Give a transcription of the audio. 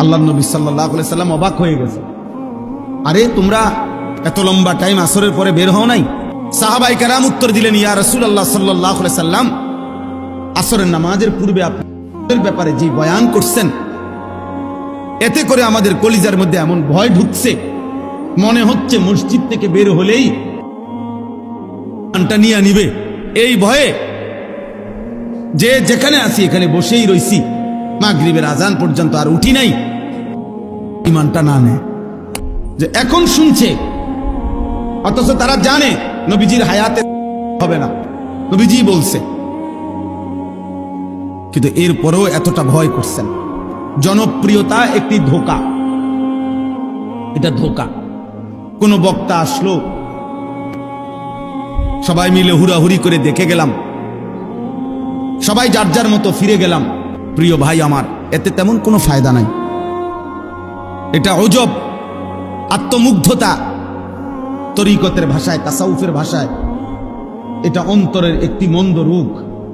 আল্লাহ নবী সাল্লাল্লাহু আলাইহি সাল্লাম অবাক হয়ে গেছে। আরে তোমরা এত লম্বা টাইম আসরের পরে বের হও নাই? সাহাবায়ে কেরাম উত্তর দিলেন, ইয়া রাসূলুল্লাহ সাল্লাল্লাহু আলাইহি সাল্লাম, আসরের নামাজের পূর্বে আপনাদের ব্যাপারে যে বয়ান করছেন, এতে করে আমাদের কলিজার মধ্যে এমন ভয় ঢুকছে, মনে হচ্ছে মসজিদ থেকে বের হলেই আনটা নিয়ে নিবে। এই ভয়ে যে যেখানে আছি এখানে বসেই রইছি, মাগরিবের আজান পর্যন্ত আর উঠি নাই, ইমানটা না নেয়। যে এখন শুনছে, অথচ তারা জানে নবীজির হায়াতে হবে না, নবীজি বলছে, কিন্তু এরপরেও এতটা ভয় করছেন। জনপ্রিয়তা একটি ধোঁকা, এটা ধোঁকা। কোন বক্তা আসলো, সবাই মিলে হুড়াহুড়ি করে দেখে গেলাম, সবাই যার যার মতো ফিরে গেলাম। প্রিয় ভাই আমার, এতে তেমন কোনো ফায়দা নাই। এটা অজব, আত্মমুগ্ধতা, তরিকতের ভাষায়, তাসাউফের ভাষায় এটা অন্তরের একটি মন্দ রোগ।